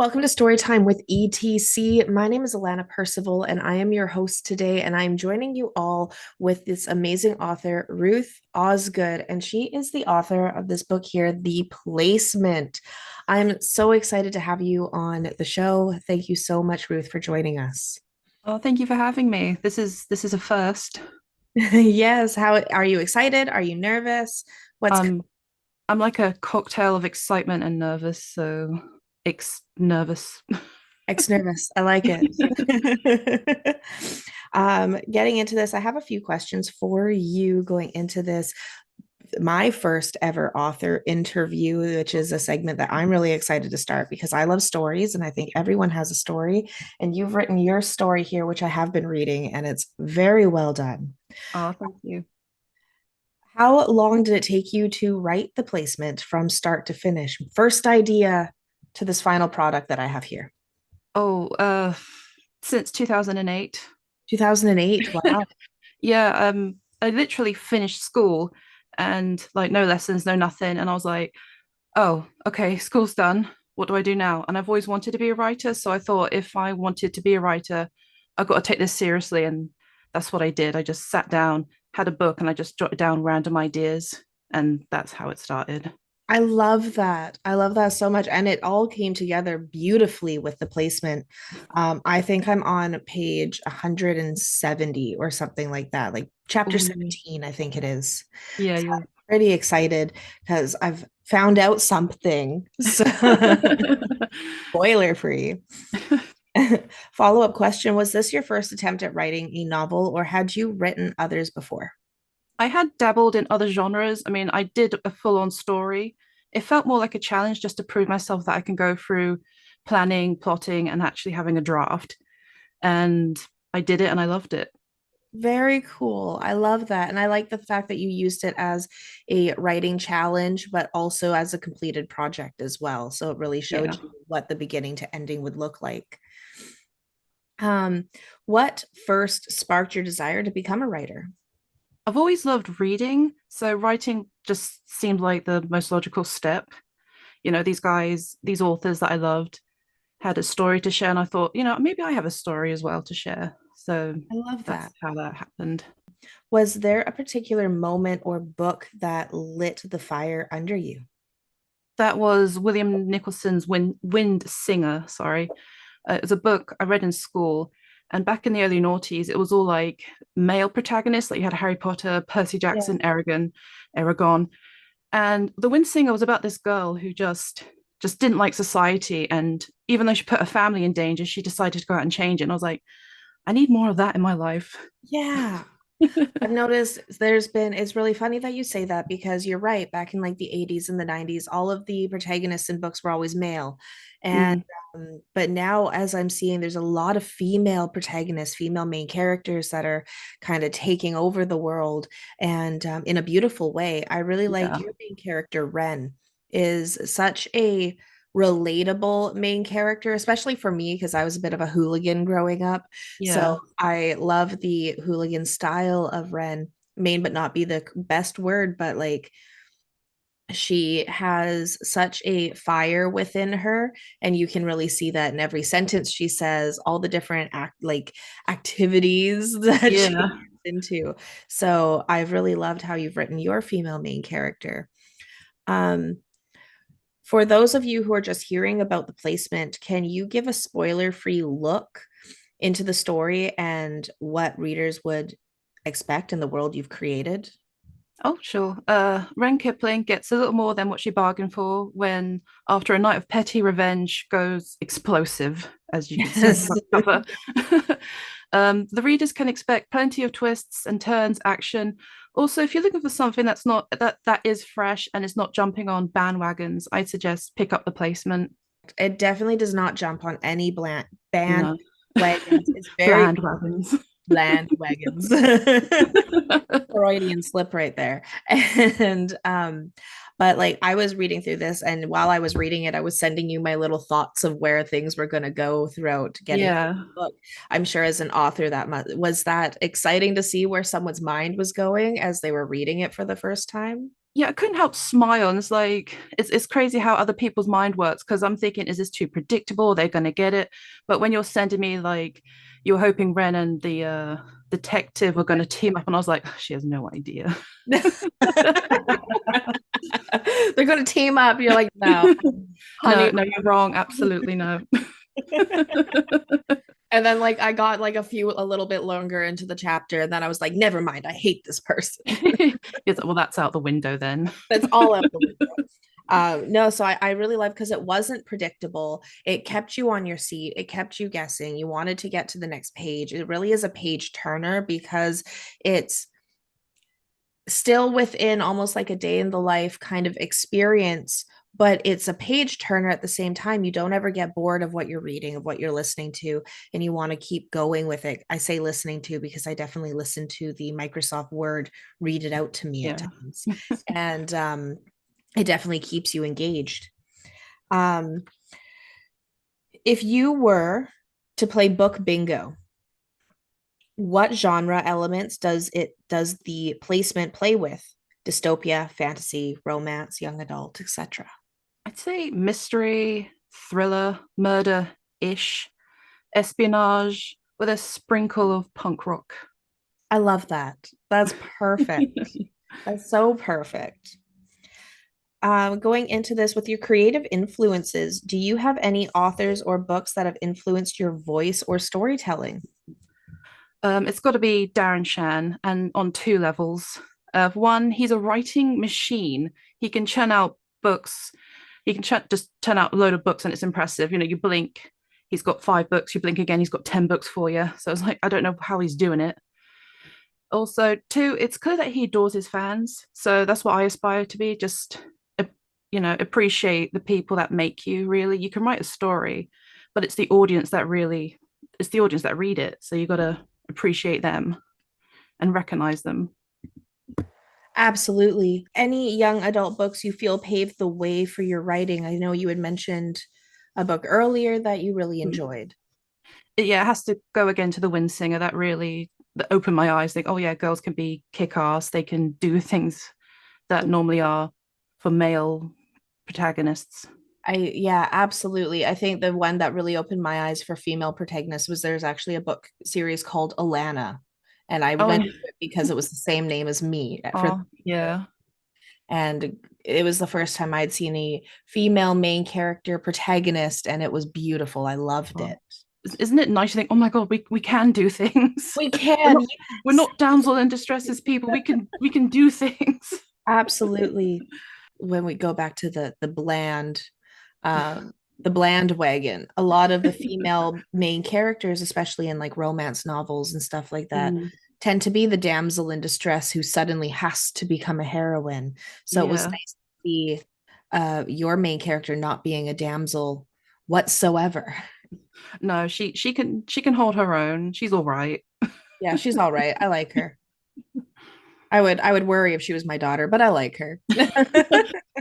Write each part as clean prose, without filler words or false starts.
Welcome to Storytime with ETC. My name is Alanna Percival, and I am your host today. And I'm joining you all with this amazing author, Ruth Osgood. And she is the author of this book here, The Placement. I'm so excited to have you on the show. Thank you so much, Ruth, for joining us. Oh, thank you for having me. This is a first. Yes, how are you excited? Are you nervous? What's Um, I'm like a cocktail of excitement and nervous, so ex nervous. Ex nervous? I like it. Getting into this, I have a few questions for you going into this. My first ever author interview, which is a segment that I'm really excited to start because I love stories and I think everyone has a story. And you've written your story here, which I have been reading, and it's very well done. Oh, thank you. How long did it take you to write the placement from start to finish? First idea to this final product that I have here. Oh, since 2008. 2008. Wow. Yeah, I literally finished school and like no lessons, no nothing. And I was like, oh, okay, school's done. What do I do now? And I've always wanted to be a writer. So I thought if I wanted to be a writer, I've got to take this seriously. And that's what I did. I just sat down, had a book, and I just jotted down random ideas. And that's how it started. I love that. I love that so much. And it all came together beautifully with the placement. I think I'm on page 170 or something like that, like chapter Ooh, 17, I think it is. yeah, So you're. I'm pretty excited because I've found out something. So spoiler free. Follow-up question: was this your first attempt at writing a novel, or had you written others before? I had dabbled in other genres. I mean, I did a full on story. It felt more like a challenge just to prove myself that I can go through planning, plotting, and actually having a draft. And I did it and I loved it. Very cool. I love that. And I like the fact that you used it as a writing challenge, but also as a completed project as well. So it really showed Yeah. you what the beginning to ending would look like. Um, what first sparked your desire to become a writer? I've always loved reading. So writing just seemed like the most logical step. These guys, these authors that I loved had a story to share. And I thought, maybe I have a story as well to share. So I love that's that. how that happened. Was there a particular moment or book that lit the fire under you? That was William Nicholson's Wind Singer. Sorry. It was a book I read in school. And back in the early noughties, it was all like male protagonists. Like you had Harry Potter, Percy Yeah. Jackson, Aragon. And The Wind Singer was about this girl who just didn't like society. And even though she put her family in danger, she decided to go out and change it. And I was like, I need more of that in my life. Yeah. I've noticed it's really funny that you say that because you're right. Back in like the 80s and the 90s, all of the protagonists in books were always male. And Mm, but now as I'm seeing, there's a lot of female protagonists, female main characters that are kind of taking over the world and in a beautiful way. I really like yeah. your main character, Wren, is such a relatable main character, especially for me because I was a bit of a hooligan growing up. So Yeah. I love the hooligan style of Ren. May but not be the best word, but like she has such a fire within her, and you can really see that in every sentence she says, all the different activities that she Yeah. gets into. So I've really loved how you've written your female main character. Um, for those of you who are just hearing about the placement, can you give a spoiler-free look into the story and what readers would expect in the world you've created? Oh, sure. Wren Kipling gets a little more than what she bargained for when, after a night of petty revenge, goes explosive, as you can see Yes. from the cover. The readers can expect plenty of twists and turns, action. Also, if you're looking for something that is fresh and is not jumping on bandwagons, I'd suggest pick up the placement. It definitely does not jump on any band No, wagons. It's very bland wagons. bland wagons. Freudian slip right there. And but like I was reading through this, and while I was reading it, I was sending you my little thoughts of where things were going to go throughout getting through Yeah. the book. I'm sure as an author was that exciting to see where someone's mind was going as they were reading it for the first time. yeah, I couldn't help smile. And it's like it's crazy how other people's mind works because I'm thinking, is this too predictable? They're gonna get it. But when you're sending me like you're hoping Ren and the detective are gonna team up, and I was like, "Oh, she has no idea." They're going to team up. You're like, no, No, honey. no, you're wrong. Absolutely no. And then like I got like a little bit longer into the chapter, and then I was like, never mind, I hate this person. Yes, well, that's out the window then. That's all out the window. No, so I really love because it wasn't predictable. It kept you on your seat. It kept you guessing. You wanted to get to the next page. It really is a page turner because it's still within almost like a day in the life kind of experience, but it's a page turner at the same time. You don't ever get bored of what you're reading, of what you're listening to, and you want to keep going with it. I say listening to because I definitely listen to the Microsoft Word read it out to me at Yeah. times. And it definitely keeps you engaged. Um, if you were to play book bingo, what genre elements does the placement play with? Dystopia, fantasy, romance, young adult, etc. I'd say mystery, thriller, murder-ish, espionage with a sprinkle of punk rock. I love that. That's perfect. That's so perfect. Going into this with your creative influences, do you have any authors or books that have influenced your voice or storytelling? It's got to be Darren Shan, and on two levels. One, he's a writing machine. He can churn out books. He can just turn out a load of books, and it's impressive. You know, you blink, he's got 5 books. You blink again, he's got 10 books for you. So it's like I don't know how he's doing it. Also, two, it's clear that he adores his fans. So that's what I aspire to be. Just appreciate the people that make you. Really, you can write a story, but it's the audience that read it. So you got to appreciate them and recognize them. Absolutely. Any young adult books you feel paved the way for your writing? I know you had mentioned a book earlier that you really enjoyed. Yeah, it has to go again to the Wind Singer. That really that opened my eyes. Think, oh yeah, girls can be kick ass. They can do things that normally are for male protagonists. Yeah, absolutely. I think the one that really opened my eyes for female protagonists was there's actually a book series called Alanna. And I Oh, went to it because it was the same name as me for oh yeah. and it was the first time I'd seen a female main character protagonist, and it was beautiful. I loved Oh. it. Isn't it nice to think, oh my god, we can do things. We We're can, not we're yes, not damsel in distress as people. We can do things. absolutely. When we go back to the bland wagon, a lot of the female main characters, especially in like romance novels and stuff like that, Mm, tend to be the damsel in distress who suddenly has to become a heroine. So it was yeah. nice to see your main character not being a damsel whatsoever. No, she can hold her own. She's all right. Yeah, she's all right. I like her. I would worry if she was my daughter, but I like her.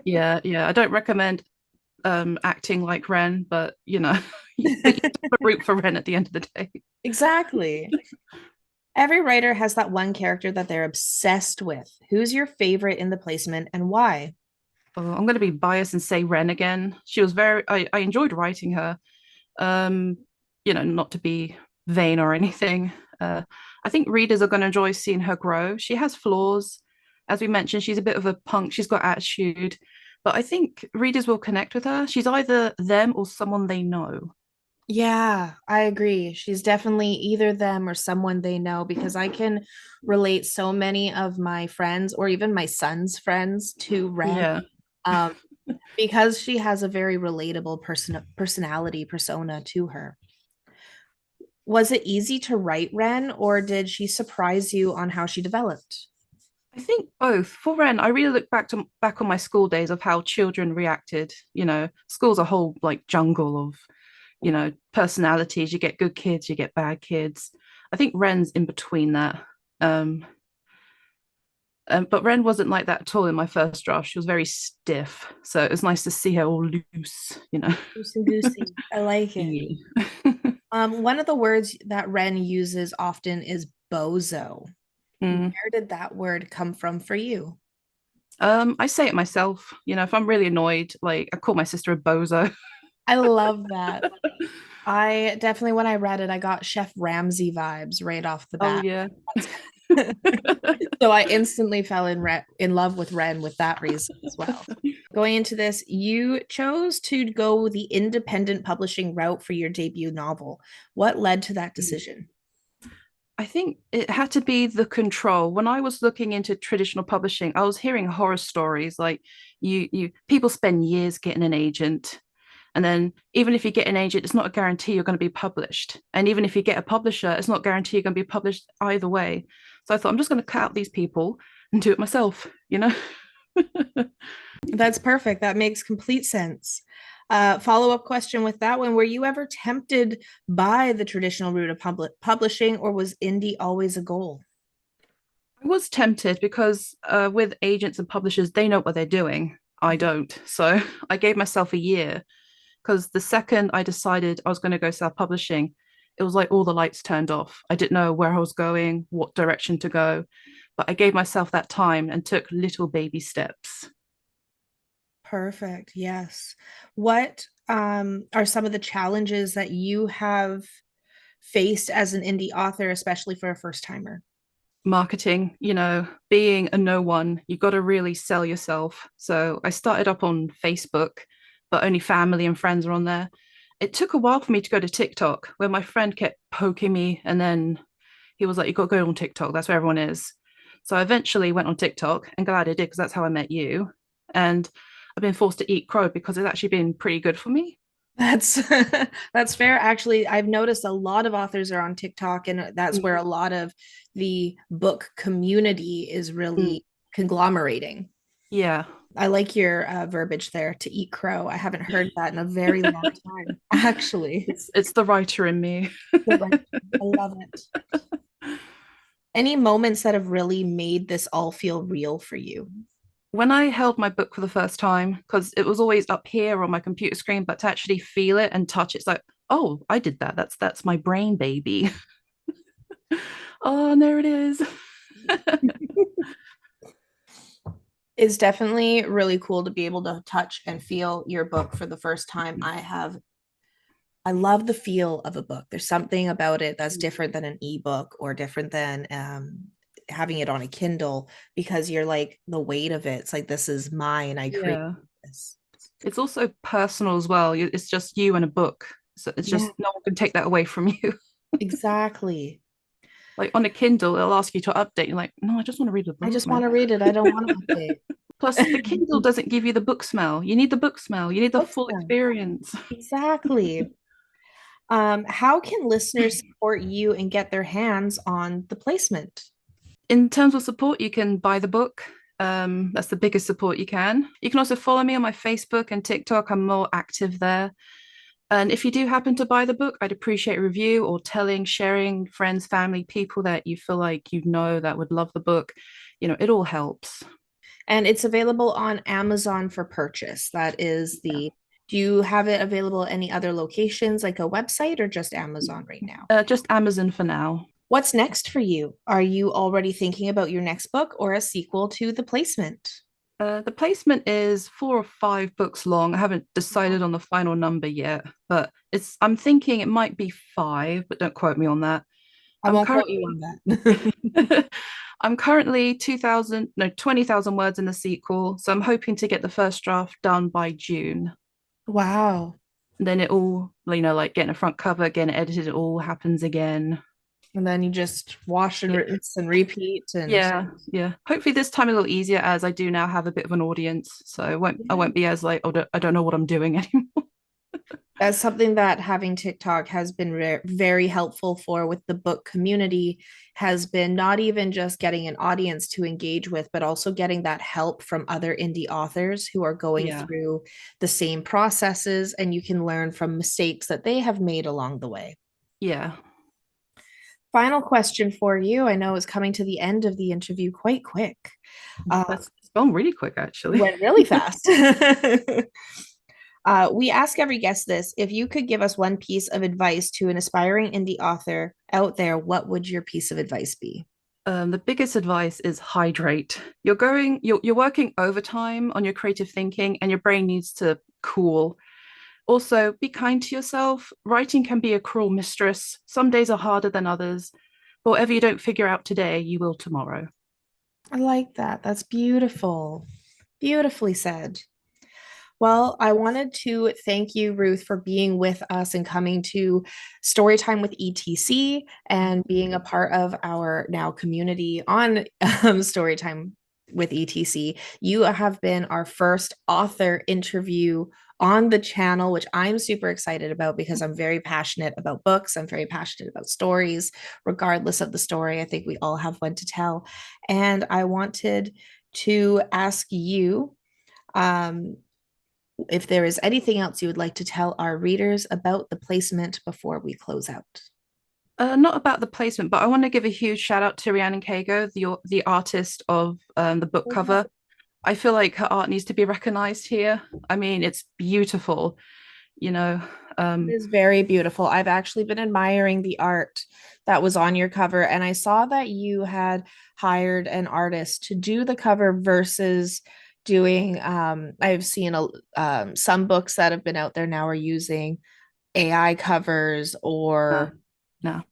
Yeah, yeah. I don't recommend acting like Ren, but but you have to root for Ren at the end of the day. Exactly. Every writer has that one character that they're obsessed with. Who's your favorite in the placement and why? Oh, I'm going to be biased and say Ren again. She was I enjoyed writing her. Um, not to be vain or anything. I think readers are going to enjoy seeing her grow. She has flaws. As we mentioned, she's a bit of a punk. She's got attitude. But I think readers will connect with her. She's either them or someone they know. Yeah, I agree. She's definitely either them or someone they know because I can relate so many of my friends or even my son's friends to Ren Yeah. um, because she has a very relatable personality persona to her. Was it easy to write Ren or did she surprise you on how she developed? I think both. For Ren, I really look back on my school days of how children reacted. School's a whole like jungle of, personalities. You get good kids, you get bad kids. I think Ren's in between that. Um, but Ren wasn't like that at all in my first draft. She was very stiff, so it was nice to see her all loose. Goosey goosey. I like it. Yeah. One of the words that Ren uses often is bozo. Mm. Where did that word come from for you? I say it myself. If I'm really annoyed, like I call my sister a bozo. I love that. I definitely, when I read it, I got Chef Ramsay vibes right off the Oh bat. yeah. So I instantly fell in love with Wren with that reason as well. Going into this, you chose to go the independent publishing route for your debut novel. What led to that decision? I think it had to be the control. When I was looking into traditional publishing, I was hearing horror stories like you people spend years getting an agent. And then even if you get an agent, it's not a guarantee you're going to be published. And even if you get a publisher, it's not guaranteed you're going to be published either way. So I thought I'm just going to cut out these people and do it myself. That's perfect. That makes complete sense. Follow-up question with that one. Were you ever tempted by the traditional route of publishing, or was indie always a goal? I was tempted because with agents and publishers, they know what they're doing. I don't. So I gave myself a year because the second I decided I was going to go self publishing, it was like all the lights turned off. I didn't know where I was going, what direction to go, but I gave myself that time and took little baby steps. Perfect. Yes. What are some of the challenges that you have faced as an indie author, especially for a first timer? Marketing, being a no one, you got to really sell yourself. So I started up on Facebook, but only family and friends are on there. It took a while for me to go to TikTok, where my friend kept poking me, and then he was like, "You got to go on TikTok. That's where everyone is." So I eventually went on TikTok, and glad I did because that's how I met you. And I've been forced to eat crow because it's actually been pretty good for me. That's that's fair. Actually, I've noticed a lot of authors are on TikTok, and that's where a lot of the book community is Mm, really conglomerating. yeah, I like your verbiage there, to eat crow. I haven't heard that in a very long time, actually. it's the writer in me. The right- I love it. Any moments that have really made this all feel real for you? When I held my book for the first time, because it was always up here on my computer screen, but to actually feel it and touch it's like, oh, I did that. That's my brain baby. Oh, and there it is. It's definitely really cool to be able to touch and feel your book for the first time. I love the feel of a book. There's something about it that's different than an ebook or different than having it on a Kindle, because you're like the weight of it. It's like, this is mine. I created Yeah. this. It's also personal as well. It's just you and a book. So it's Yeah, just no one can take that away from you. exactly. Like on a Kindle, it'll ask you to update. You're like, no, I just want to read the I book, just man. want to read it. I don't want to Plus, the Kindle update. doesn't give you the book smell. You need the book smell. You need the Books full now. experience. Exactly. How can listeners support you and get their hands on the placement? In terms of support, you can buy the book. That's the biggest support you can. You can also follow me on my Facebook and TikTok. I'm more active there. And if you do happen to buy the book, I'd appreciate a review or sharing friends, family, people that you feel like that would love the book. It all helps. And it's available on Amazon for purchase. That is Yeah. do you have it available at any other locations, like a website, or just Amazon right now? Just Amazon for now. What's next for you? Are you already thinking about your next book or a sequel to The Placement? The placement is 4 or 5 books long. I haven't decided on the final number yet, but I'm thinking it might be 5, but don't quote me on that. I I'm won't quote you on currently that. I'm currently 2000 no 20,000 words in the sequel, so I'm hoping to get the first draft done by June. Wow. And then it all, like getting a front cover, getting it edited, it all happens again. And then you just wash and Yeah. rinse and repeat and Yeah. Hopefully this time a little easier as I do now have a bit of an audience, so I won't be as like, oh, I don't know what I'm doing anymore. that's something that having TikTok has been very helpful for with the book community, has been not even just getting an audience to engage with, but also getting that help from other indie authors who are going Yeah. through the same processes, and you can learn from mistakes that they have made along the way. Yeah. Final question for you. I know it's coming to the end of the interview quite quick. It's gone really quick actually. Went really fast. We ask every guest this: if you could give us one piece of advice to an aspiring indie author out there, what would your piece of advice be? The biggest advice is hydrate. You're working overtime on your creative thinking, and your brain needs to cool. Also, be kind to yourself. Writing can be a cruel mistress. Some days are harder than others. But whatever you don't figure out today, you will tomorrow. I like that. That's beautiful. Beautifully said. Well, I wanted to thank you, Ruth, for being with us and coming to Storytime with ETC and being a part of our now community on Storytime with ETC. You have been our first author interview on the channel, which I'm super excited about because I'm very passionate about books. I'm very passionate about stories, regardless of the story. I think we all have one to tell. And I wanted to ask you. Um, if there is anything else you would like to tell our readers about the placement before we close out. Not about the placement, but I want to give a huge shout out to Rhiannon Kago, the artist of the book cover. I feel like her art needs to be recognized here. I mean, it's beautiful, you know. It is very beautiful. I've actually been admiring the art that was on your cover, and I saw that you had hired an artist to do the cover versus doing I've seen some books that have been out there now are using AI covers No, or no.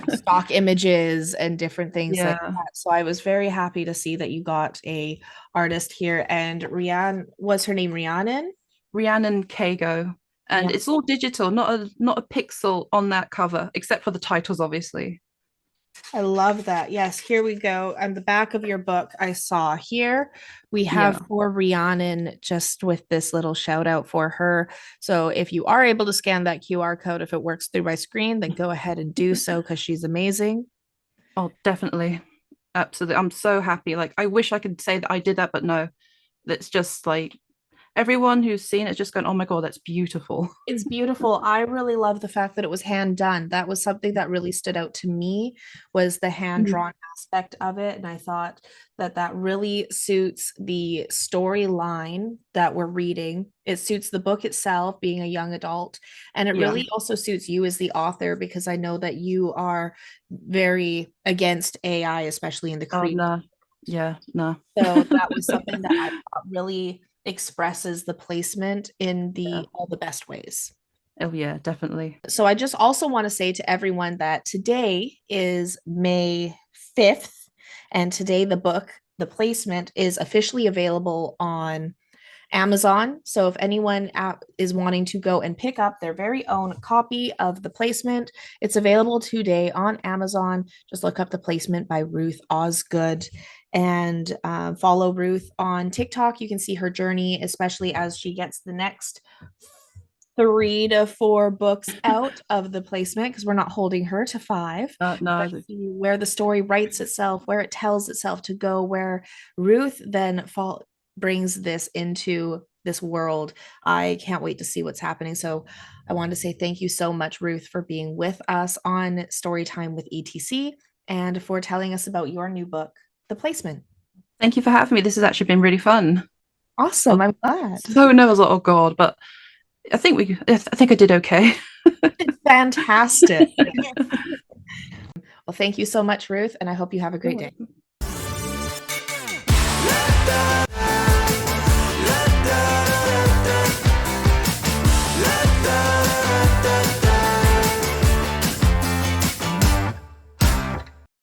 stock images and different things like Yeah. that. So I was very happy to see that you got a artist here. And Rian, was her name Rhiannon? Rhiannon Kago. And Rhiannon. it's all digital, not a pixel on that cover, except for the titles, obviously. I love that. Yes, here we go. On the back of your book, I saw here we have Yeah. for Rhiannon just with this little shout out for her. So if you are able to scan that QR code, if it works through my screen, then go ahead and do so because she's amazing. Oh, definitely. Absolutely. I'm so happy. Like, I wish I could say that I did that, but no. That's just like everyone who's seen it's just going, oh my God, that's beautiful. It's beautiful. I really love the fact that it was hand done. That was something that really stood out to me was the hand Mhm. drawn aspect of it, and I thought that that really suits the storyline that we're reading. It suits the book itself, being a young adult, and it Yeah. really also suits you as the author because I know that you are very against AI, especially in the Oh, create. no. Yeah, no. So that was something that I thought really expresses the placement in Yeah. the all the best ways. Oh, yeah, definitely. So I just also want to say to everyone that today is May 5th, and today the book, the placement, is officially available on Amazon. So if anyone is wanting to go and pick up their very own copy of the placement, it's available today on Amazon. Just look up the placement by Ruth Osgood and follow Ruth on TikTok. You can see her journey, especially as she gets the next 3 to 4 books out of the placement because we're not holding her to five, but No, see where the story writes itself, where it tells itself to go, where Ruth then brings this into this world. I can't wait to see what's happening. So I wanted to say thank you so much, Ruth, for being with us on Storytime with ETC and for telling us about your new book, The Placement. thank you for having me. This has actually been really fun. I Awesome. was I'm glad. so nervous, like, oh God, but I think I did okay. Fantastic. Well, thank you so much, Ruth, and I hope you have a You're great day. welcome.